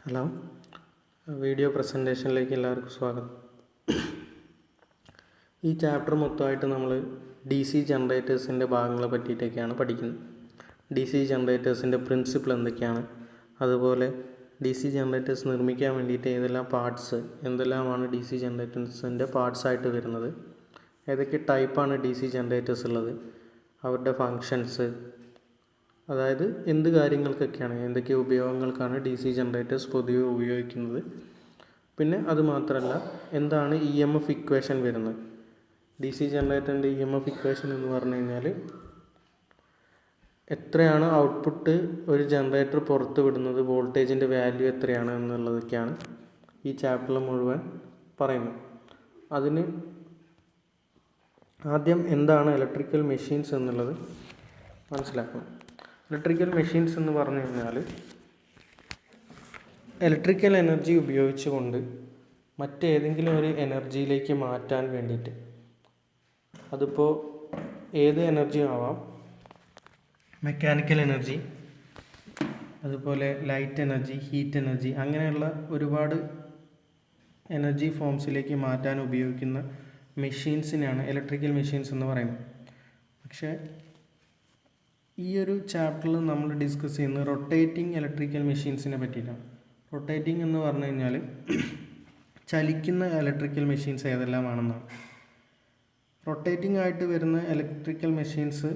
Hello, video പ്രസൻറ്റേഷനിലേക്ക് എല്ലാവർക്കും സ്വാഗതം. ഈ ചാപ്റ്റർ മൊത്തമായിട്ട് നമ്മൾ ഡി സി ജനറേറ്റേഴ്സിൻ്റെ ഭാഗങ്ങളെ പറ്റിയിട്ടൊക്കെയാണ് പഠിക്കുന്നത്. ഡി സി ജനറേറ്റേഴ്സിൻ്റെ പ്രിൻസിപ്പിൾ എന്തൊക്കെയാണ്, അതുപോലെ ഡി സി ജനറേറ്റേഴ്സ് നിർമ്മിക്കാൻ വേണ്ടിയിട്ട് ഏതെല്ലാം പാർട്സ്, എന്തെല്ലാമാണ് ഡി സി ജനറേറ്റേഴ്സിൻ്റെ പാർട്സായിട്ട് വരുന്നത്, ഏതൊക്കെ ടൈപ്പാണ് ഡി സി ജനറേറ്റേഴ്സ് ഉള്ളത്, അവരുടെ ഫങ്ഷൻസ്, അതായത് എന്ത് കാര്യങ്ങൾക്കൊക്കെയാണ്, എന്തൊക്കെ ഉപയോഗങ്ങൾക്കാണ് ഡി സി ജനറേറ്റേഴ്സ് പൊതുവെ ഉപയോഗിക്കുന്നത്. പിന്നെ അതുമാത്രമല്ല, എന്താണ് ഇ എം എഫ് ഇക്വേഷൻ വരുന്നത്. ഡി സി ജനറേറ്ററിൻ്റെ ഇ എം എഫ് ഇക്വേഷൻ എന്ന് പറഞ്ഞു കഴിഞ്ഞാൽ എത്രയാണ് ഔട്ട്പുട്ട് ഒരു ജനറേറ്റർ പുറത്ത് വിടുന്നത്, വോൾട്ടേജിൻ്റെ വാല്യൂ എത്രയാണ് എന്നുള്ളതൊക്കെയാണ് ഈ ചാപ്റ്ററിൽ മുഴുവൻ പറയുന്നത്. അതിന് ആദ്യം എന്താണ് ഇലക്ട്രിക്കൽ മെഷീൻസ് എന്നുള്ളത് മനസ്സിലാക്കണം. ഇലക്ട്രിക്കൽ മെഷീൻസ് എന്ന് പറഞ്ഞു കഴിഞ്ഞാൽ ഇലക്ട്രിക്കൽ എനർജി ഉപയോഗിച്ചുകൊണ്ട് മറ്റേതെങ്കിലും ഒരു എനർജിയിലേക്ക് മാറ്റാൻ വേണ്ടിയിട്ട്, അതിപ്പോൾ ഏത് എനർജിയും ആവാം, മെക്കാനിക്കൽ എനർജി, അതുപോലെ ലൈറ്റ് എനർജി, ഹീറ്റ് എനർജി, അങ്ങനെയുള്ള ഒരുപാട് എനർജി ഫോംസിലേക്ക് മാറ്റാൻ ഉപയോഗിക്കുന്ന മെഷീൻസിനാണ് ഇലക്ട്രിക്കൽ മെഷീൻസ് എന്ന് പറയുന്നത്. പക്ഷേ ഈ ഒരു ചാപ്റ്ററിൽ നമ്മൾ ഡിസ്കസ് ചെയ്യുന്നത് റൊട്ടേറ്റിംഗ് ഇലക്ട്രിക്കൽ മെഷീൻസിനെ പറ്റിയിട്ടാണ്. റൊട്ടേറ്റിംഗ് എന്ന് പറഞ്ഞു കഴിഞ്ഞാൽ ചലിക്കുന്ന ഇലക്ട്രിക്കൽ മെഷീൻസ് ഏതെല്ലാമാണെന്നാണ്. റൊട്ടേറ്റിംഗ് ആയിട്ട് വരുന്ന ഇലക്ട്രിക്കൽ മെഷീൻസ്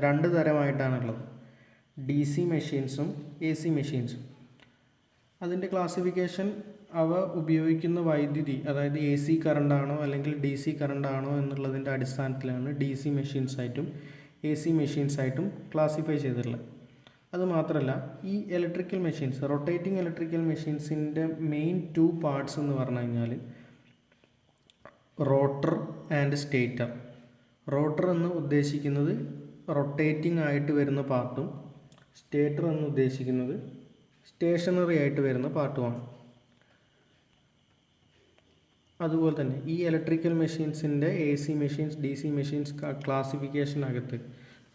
രണ്ട് തരമായിട്ടാണുള്ളത്: ഡി സി മെഷീൻസും എ സി മെഷീൻസും. അതിൻ്റെ ക്ലാസിഫിക്കേഷൻ അവ ഉപയോഗിക്കുന്ന വൈദ്യുതി, അതായത് എ സി കറണ്ടാണോ അല്ലെങ്കിൽ ഡി സി കറണ്ടാണോ എന്നുള്ളതിൻ്റെ അടിസ്ഥാനത്തിലാണ് ഡി സി മെഷീൻസായിട്ടും എ സി മെഷീൻസായിട്ടും ക്ലാസിഫൈ ചെയ്തിട്ടുള്ളത്. അതുമാത്രമല്ല, ഈ ഇലക്ട്രിക്കൽ മെഷീൻസ്, റൊട്ടേറ്റിംഗ് ഇലക്ട്രിക്കൽ മെഷീൻസിൻ്റെ മെയിൻ ടു പാർട്സ് എന്ന് പറഞ്ഞു കഴിഞ്ഞാൽ റോട്ടർ ആൻഡ് സ്റ്റേറ്റർ. റോട്ടർ എന്ന് ഉദ്ദേശിക്കുന്നത് റൊട്ടേറ്റിംഗ് ആയിട്ട് വരുന്ന പാർട്ടും സ്റ്റേറ്റർ എന്ന് ഉദ്ദേശിക്കുന്നത് സ്റ്റേഷനറി ആയിട്ട് വരുന്ന പാർട്ടുമാണ്. അതുപോലെ തന്നെ ഈ ഇലക്ട്രിക്കൽ മെഷീൻസിൻ്റെ A C machines, D C machines ക്ലാസിഫിക്കേഷനകത്ത്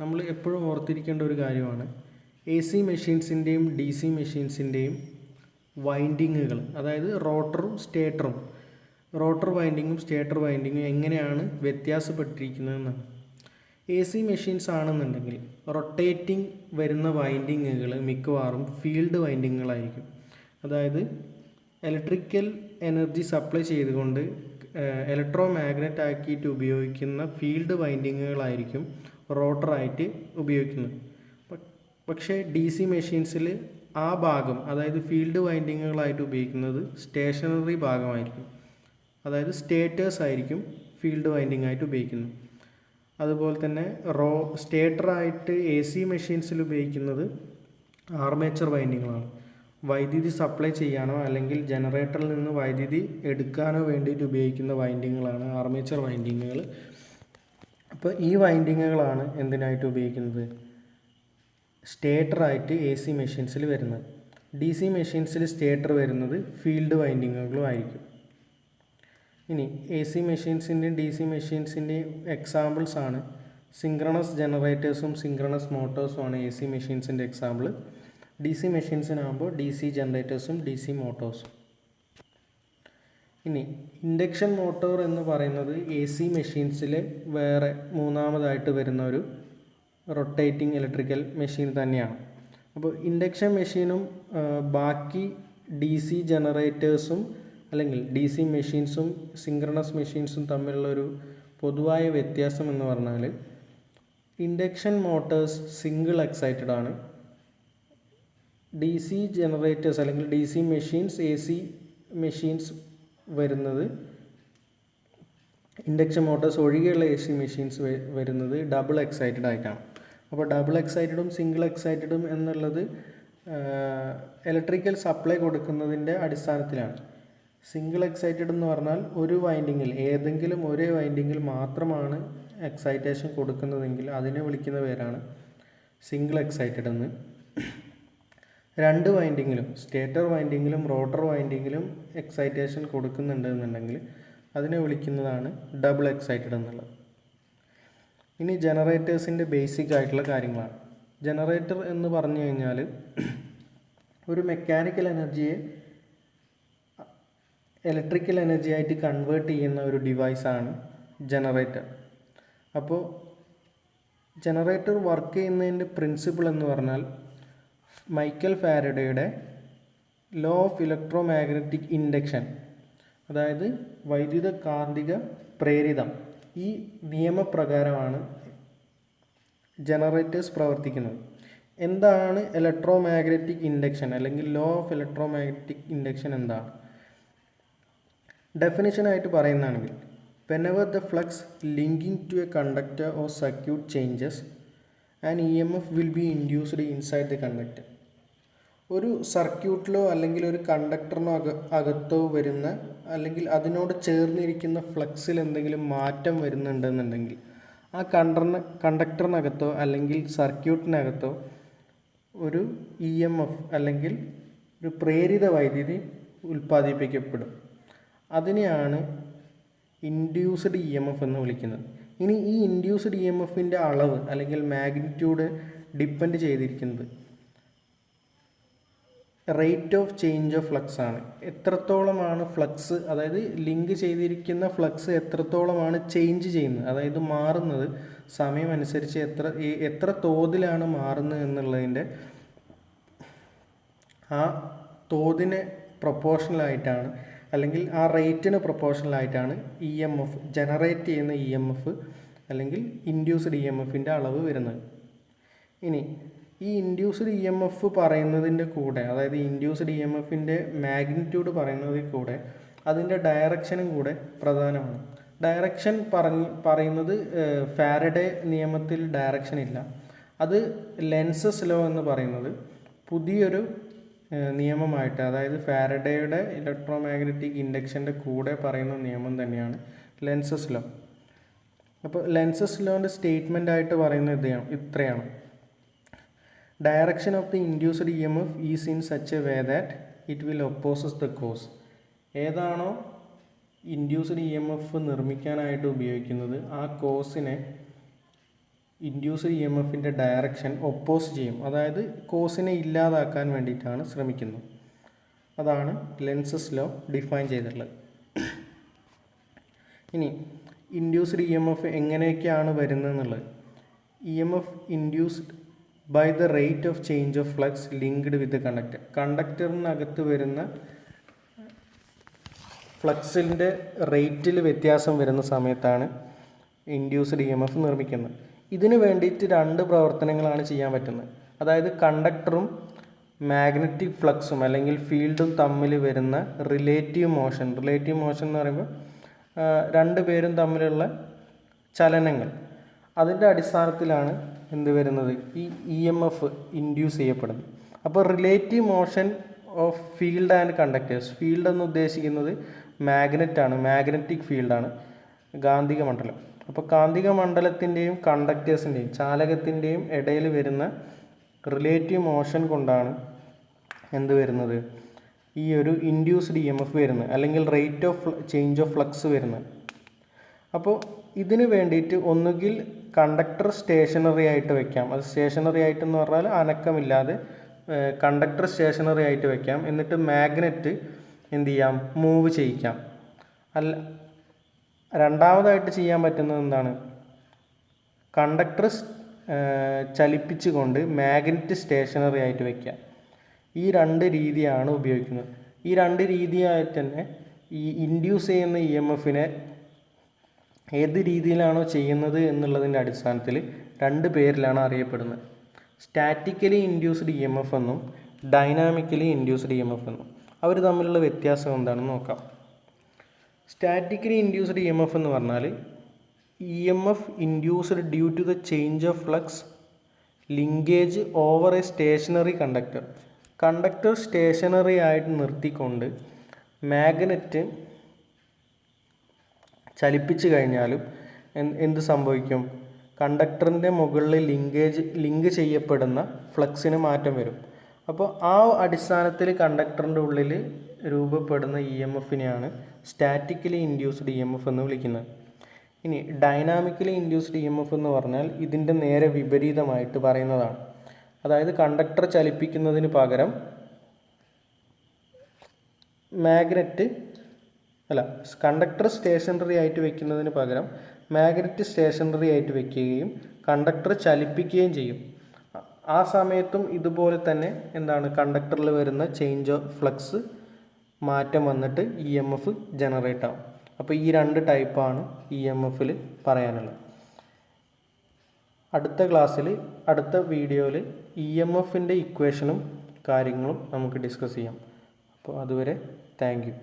നമ്മൾ എപ്പോഴും ഓർത്തിരിക്കേണ്ട ഒരു കാര്യമാണ് എ സി മെഷീൻസിൻ്റെയും ഡി സി മെഷീൻസിൻ്റെയും വൈൻഡിങ്ങുകൾ, അതായത് റോട്ടറും സ്റ്റേറ്ററും, റോട്ടർ വൈൻഡിങ്ങും സ്റ്റേറ്റർ വൈൻഡിങ്ങും എങ്ങനെയാണ് വ്യത്യാസപ്പെട്ടിരിക്കുന്നതെന്നാണ്. എ സി മെഷീൻസ് ആണെന്നുണ്ടെങ്കിൽ റൊട്ടേറ്റിംഗ് വരുന്ന വൈൻഡിങ്ങുകൾ മിക്കവാറും ഫീൽഡ് വൈൻഡിങ്ങുകളായിരിക്കും. അതായത് ഇലക്ട്രിക്കൽ എനർജി സപ്ലൈ ചെയ്തുകൊണ്ട് ഇലക്ട്രോ മാഗ്നറ്റ് ആക്കിയിട്ട് ഉപയോഗിക്കുന്ന ഫീൽഡ് വൈൻഡിങ്ങുകളായിരിക്കും റോട്ടറായിട്ട് ഉപയോഗിക്കുന്നത്. പക്ഷേ ഡി സി മെഷീൻസിൽ ആ ഭാഗം, അതായത് ഫീൽഡ് വൈൻഡിങ്ങുകളായിട്ട് ഉപയോഗിക്കുന്നത് സ്റ്റേഷനറി ഭാഗമായിരിക്കും. അതായത് സ്റ്റേറ്റേഴ്സ് ആയിരിക്കും ഫീൽഡ് വൈൻഡിങ് ആയിട്ട് ഉപയോഗിക്കുന്നത്. അതുപോലെ തന്നെ സ്റ്റേറ്ററായിട്ട് എ സി മെഷീൻസിൽ ഉപയോഗിക്കുന്നത് ആർമേച്ചർ വൈൻഡിങ്ങുകളാണ്. വൈദ്യുതി സപ്ലൈ ചെയ്യാനോ അല്ലെങ്കിൽ ജനറേറ്ററിൽ നിന്ന് വൈദ്യുതി എടുക്കാനോ വേണ്ടിയിട്ട് ഉപയോഗിക്കുന്ന വൈൻഡിങ്ങുകളാണ് ആർമേച്ചർ വൈൻഡിങ്ങുകൾ. അപ്പോൾ ഈ വൈൻഡിങ്ങുകളാണ് എന്തിനായിട്ട് ഉപയോഗിക്കുന്നത്? സ്റ്റേറ്ററായിട്ട് എ സി മെഷീൻസിൽ വരുന്നത്. ഡി സി മെഷീൻസിൽ സ്റ്റേറ്റർ വരുന്നത് ഫീൽഡ് വൈൻഡിങ്ങുകളും ആയിരിക്കും. ഇനി എ സി മെഷീൻസിൻ്റെയും ഡി സി മെഷീൻസിൻ്റെയും എക്സാമ്പിൾസ് ആണ് സിങ്ക്രണസ് ജനറേറ്റേഴ്സും സിങ്ക്രണസ് മോട്ടോഴ്സുമാണ് എ സി മെഷീൻസിൻ്റെ എക്സാമ്പിൾ. ഡി സി മെഷീൻസിനാകുമ്പോൾ ഡി സി ജനറേറ്റേഴ്സും ഡി സി മോട്ടോഴ്സും. ഇനി ഇൻഡക്ഷൻ മോട്ടോർ എന്ന് പറയുന്നത് എ സി മെഷീൻസിൽ വേറെ മൂന്നാമതായിട്ട് വരുന്ന ഒരു റൊട്ടേറ്റിംഗ് ഇലക്ട്രിക്കൽ മെഷീൻ തന്നെയാണ്. അപ്പോൾ ഇൻഡക്ഷൻ മെഷീനും ബാക്കി ഡി സി ജനറേറ്റേഴ്സും അല്ലെങ്കിൽ ഡി സി മെഷീൻസും സിങ്ക്രണസ് മെഷീൻസും തമ്മിലുള്ളൊരു പൊതുവായ വ്യത്യാസം എന്ന് പറഞ്ഞാൽ ഇൻഡക്ഷൻ മോട്ടേഴ്സ് സിംഗിൾ എക്സൈറ്റഡ് ആണ്. ഡി സി ജനറേറ്റേഴ്സ് അല്ലെങ്കിൽ D C machines, A C machines വരുന്നത്, ഇൻഡക്ഷൻ മോട്ടോഴ്സ് ഒഴികെയുള്ള എ സി മെഷീൻസ് വരുന്നത് ഡബിൾ എക്സൈറ്റഡ് ആയിട്ടാണ്. അപ്പോൾ ഡബിൾ എക്സൈറ്റഡും സിംഗിൾ എക്സൈറ്റഡും എന്നുള്ളത് ഇലക്ട്രിക്കൽ സപ്ലൈ കൊടുക്കുന്നതിൻ്റെ അടിസ്ഥാനത്തിലാണ്. സിംഗിൾ എക്സൈറ്റഡ് എന്ന് പറഞ്ഞാൽ ഒരു വൈൻഡിങ്ങിൽ, ഏതെങ്കിലും ഒരേ വൈൻഡിങ്ങിൽ മാത്രമാണ് എക്സൈറ്റേഷൻ കൊടുക്കുന്നതെങ്കിൽ അതിനെ വിളിക്കുന്ന പേരാണ് സിംഗിൾ എക്സൈറ്റഡ് എന്ന്. രണ്ട് വൈൻഡിങ്ങിലും, സ്റ്റേറ്റർ വൈൻഡിങ്ങിലും റോട്ടർ വൈൻഡിങ്ങിലും എക്സൈറ്റേഷൻ കൊടുക്കുന്നുണ്ട് എന്നുണ്ടെങ്കിൽ അതിനെ വിളിക്കുന്നതാണ് ഡബിൾ എക്സൈറ്റഡ് എന്നുള്ളത്. ഇനി ജനറേറ്റേഴ്സിൻ്റെ ബേസിക് ആയിട്ടുള്ള കാര്യങ്ങളാണ്. ജനറേറ്റർ എന്ന് പറഞ്ഞു കഴിഞ്ഞാൽ ഒരു മെക്കാനിക്കൽ എനർജിയെ ഇലക്ട്രിക്കൽ എനർജി ആയിട്ട് കൺവേർട്ട് ചെയ്യുന്ന ഒരു ഡിവൈസാണ് ജനറേറ്റർ. അപ്പോൾ ജനറേറ്റർ വർക്ക് ചെയ്യുന്നതിൻ്റെ പ്രിൻസിപ്പിൾ എന്ന് പറഞ്ഞാൽ മൈക്കൽ ഫാരഡേയുടെ law of electromagnetic induction, അതായത് വൈദ്യുത കാന്തിക പ്രേരിതം, ഈ നിയമപ്രകാരമാണ് ജനറേറ്റേഴ്സ് പ്രവർത്തിക്കുന്നത്. എന്താണ് ഇലക്ട്രോ മാഗ്നറ്റിക് ഇൻഡക്ഷൻ അല്ലെങ്കിൽ law of electromagnetic induction എന്താണ്? ഡെഫിനിഷനായിട്ട് പറയുന്നതാണെങ്കിൽ whenever the flux linking to a conductor or circuit changes, an EMF will be induced inside the conductor. ഒരു സർക്യൂട്ടിലോ അല്ലെങ്കിൽ ഒരു കണ്ടക്ടറിനോ അകത്തോ വരുന്ന അല്ലെങ്കിൽ അതിനോട് ചേർന്നിരിക്കുന്ന ഫ്ലക്സിൽ എന്തെങ്കിലും മാറ്റം വരുന്നുണ്ടെന്നുണ്ടെങ്കിൽ ആ കണ്ടക്ടറിനകത്തോ അല്ലെങ്കിൽ സർക്യൂട്ടിനകത്തോ ഒരു EMF അല്ലെങ്കിൽ ഒരു പ്രേരിത വൈദ്യുതി ഉൽപ്പാദിപ്പിക്കപ്പെടും. അതിനെയാണ് ഇൻഡ്യൂസ്ഡ് EMF എന്ന് വിളിക്കുന്നത്. ഇനി ഈ ഇൻഡ്യൂസ്ഡ് EMFൻ്റെ അളവ് അല്ലെങ്കിൽ മാഗ്നിറ്റ്യൂഡ് ഡിപ്പെൻഡ് ചെയ്തിരിക്കുന്നത് rate of change of flux ആണ്. എത്രത്തോളമാണ് ഫ്ലക്സ്, അതായത് ലിങ്ക് ചെയ്തിരിക്കുന്ന ഫ്ലക്സ് എത്രത്തോളമാണ് ചേഞ്ച് ചെയ്യുന്നത്, അതായത് മാറുന്നത് സമയമനുസരിച്ച് എത്ര തോതിലാണ് മാറുന്നത് എന്നുള്ളതിൻ്റെ ആ തോതിന് പ്രൊപ്പോർഷണലായിട്ടാണ് അല്ലെങ്കിൽ ആ റേറ്റിന് പ്രൊപ്പോർഷണലായിട്ടാണ് EMF ജനറേറ്റ് ചെയ്യുന്ന EMF അല്ലെങ്കിൽ ഇൻഡ്യൂസ്ഡ് EMFൻ്റെ അളവ് വരുന്നത്. ഇനി ഈ ഇൻഡ്യൂസ്ഡ് EMF പറയുന്നതിൻ്റെ കൂടെ, അതായത് ഇൻഡ്യൂസ്ഡ് EMFൻ്റെ മാഗ്നിറ്റ്യൂഡ് പറയുന്നതിൽ കൂടെ അതിൻ്റെ ഡയറക്ഷനും കൂടെ പ്രധാനമാണ്. ഡയറക്ഷൻ പറയുന്നത് ഫാരഡേ നിയമത്തിൽ ഡയറക്ഷൻ ഇല്ല. അത് ലെൻസസ് ലോ എന്ന് പറയുന്നത് പുതിയൊരു നിയമമായിട്ട്, അതായത് ഫാരഡേയുടെ ഇലക്ട്രോ മാഗ്നറ്റിക് ഇൻഡക്ഷൻ്റെ കൂടെ പറയുന്ന നിയമം തന്നെയാണ് ലെൻസസ് ലോ. അപ്പോൾ ലെൻസസ് ലോൻ്റെ സ്റ്റേറ്റ്മെൻ്റ് ആയിട്ട് പറയുന്നത് ഇത്രയാണ്: direction of the induced EMF is in such a way that it will opposes the cause. ഏതാണോ ഇൻഡ്യൂസ്ഡ് EMF നിർമ്മിക്കാനായിട്ട് ഉപയോഗിക്കുന്നത് ആ കോസിനെ ഇൻഡ്യൂസ്ഡ് EMFൻ്റെ ഡയറക്ഷൻ ഒപ്പോസ് ചെയ്യും, അതായത് കോസിനെ ഇല്ലാതാക്കാൻ വേണ്ടിയിട്ടാണ് ശ്രമിക്കുന്നത്. അതാണ് ലെൻസസ് ലോ ഡിഫൈൻ ചെയ്തിട്ടുള്ളത്. ഇനി ഇൻഡ്യൂസ്ഡ് EMF എങ്ങനെയൊക്കെയാണ് വരുന്നതെന്നുള്ളത്: EMF induced by the rate of change of flux linked with conductor. കണ്ടക്ടറിനകത്ത് വരുന്ന ഫ്ലക്സിൻ്റെ റേറ്റിൽ വ്യത്യാസം വരുന്ന സമയത്താണ് ഇൻഡ്യൂസ്ഡ് EMF നിർമ്മിക്കുന്നത്. ഇതിന് വേണ്ടിയിട്ട് രണ്ട് പ്രവർത്തനങ്ങളാണ് ചെയ്യാൻ പറ്റുന്നത്. അതായത് കണ്ടക്ടറും മാഗ്നറ്റിക് ഫ്ലക്സും അല്ലെങ്കിൽ ഫീൽഡും തമ്മിൽ വരുന്ന റിലേറ്റീവ് മോഷൻ എന്ന് പറയുമ്പോൾ രണ്ട് പേരും തമ്മിലുള്ള ചലനങ്ങൾ, അതിൻ്റെ അടിസ്ഥാനത്തിലാണ് എന്ത് വരുന്നത്, ഈ EMF ഇൻഡ്യൂസ് ചെയ്യപ്പെടുന്നത്. അപ്പോൾ relative motion of field and conductors, field എന്ന് ഉദ്ദേശിക്കുന്നത് മാഗ്നറ്റിക് ഫീൽഡാണ്, കാന്തിക മണ്ഡലം. അപ്പോൾ കാന്തിക മണ്ഡലത്തിൻ്റെയും കണ്ടക്ടേഴ്സിൻ്റെയും ചാലകത്തിൻ്റെയും ഇടയിൽ വരുന്ന റിലേറ്റീവ് മോഷൻ കൊണ്ടാണ് എന്ത് വരുന്നത്, ഈ ഒരു ഇൻഡ്യൂസ്ഡ് EMF വരുന്നത് അല്ലെങ്കിൽ rate of change of flux വരുന്നത്. അപ്പോൾ ഇതിന് വേണ്ടിയിട്ട് ഒന്നുകിൽ കണ്ടക്ടർ സ്റ്റേഷനറി ആയിട്ട് വയ്ക്കാം. അത് സ്റ്റേഷനറി ആയിട്ടെന്ന് പറഞ്ഞാൽ അനക്കമില്ലാതെ കണ്ടക്ടർ സ്റ്റേഷനറി ആയിട്ട് വയ്ക്കാം. എന്നിട്ട് മാഗ്നറ്റ് എന്ത് ചെയ്യാം, മൂവ് ചെയ്യിക്കാം. രണ്ടാമതായിട്ട് ചെയ്യാൻ പറ്റുന്നത് എന്താണ്, കണ്ടക്ടർ ചലിപ്പിച്ചുകൊണ്ട് മാഗ്നറ്റ് സ്റ്റേഷനറി ആയിട്ട് വയ്ക്കുക. ഈ രണ്ട് രീതിയാണ് ഉപയോഗിക്കുന്നത്. ഈ രണ്ട് രീതിയായിട്ട് തന്നെ ഈ ഇൻഡ്യൂസ് ചെയ്യുന്ന EMFനെ ഏത് രീതിയിലാണോ ചെയ്യുന്നത് എന്നുള്ളതിൻ്റെ അടിസ്ഥാനത്തിൽ രണ്ട് പേരിലാണ് അറിയപ്പെടുന്നത്: സ്റ്റാറ്റിക്കലി ഇൻഡ്യൂസ്ഡ് EMF എന്നും ഡൈനാമിക്കലി ഇൻഡ്യൂസ്ഡ് EMF എന്നും. അവർ തമ്മിലുള്ള വ്യത്യാസം എന്താണെന്ന് നോക്കാം. സ്റ്റാറ്റിക്കലി ഇൻഡ്യൂസ്ഡ് EMF എന്ന് പറഞ്ഞാൽ EMF induced due to the change of flux linkage over a stationary conductor. Conductor stationary ആയിട്ട് നിർത്തിക്കൊണ്ട് മാഗ്നറ്റ് ചലിപ്പിച്ചു കഴിഞ്ഞാലും എന്ത് സംഭവിക്കും, കണ്ടക്ടറിൻ്റെ മുകളിൽ ലിങ്ക് ചെയ്യപ്പെടുന്ന ഫ്ലക്സിന് മാറ്റം വരും. അപ്പോൾ ആ അടിസ്ഥാനത്തിൽ കണ്ടക്ടറിൻ്റെ ഉള്ളിൽ രൂപപ്പെടുന്ന EMFനെയാണ് സ്റ്റാറ്റിക്കലി ഇൻഡ്യൂസ്ഡ് EMF എന്ന് വിളിക്കുന്നത്. ഇനി ഡൈനാമിക്കലി ഇൻഡ്യൂസ്ഡ് EMF എന്ന് പറഞ്ഞാൽ ഇതിൻ്റെ നേരെ വിപരീതമായിട്ട് പറയുന്നതാണ്. അതായത് കണ്ടക്ടർ ചലിപ്പിക്കുന്നതിന് പകരം കണ്ടക്ടർ സ്റ്റേഷനറി ആയിട്ട് വെക്കുന്നതിന് പകരം മാഗ്നറ്റ് സ്റ്റേഷനറി ആയിട്ട് വെക്കുകയും കണ്ടക്ടർ ചലിപ്പിക്കുകയും ചെയ്യും. ആ സമയത്തും ഇതുപോലെ തന്നെ കണ്ടക്ടറിൽ വരുന്ന ചേഞ്ച് ഓഫ് ഫ്ലക്സ് മാറ്റം വന്നിട്ട് EMF ജനറേറ്റ് ആവും. അപ്പോൾ ഈ 2 ടൈപ്പാണ് EMFൽ പറയാനുള്ളത്. അടുത്ത വീഡിയോയിൽ EMFൻ്റെ ഇക്വേഷനും കാര്യങ്ങളും നമുക്ക് ഡിസ്കസ് ചെയ്യാം. അപ്പോൾ അതുവരെ താങ്ക് യു.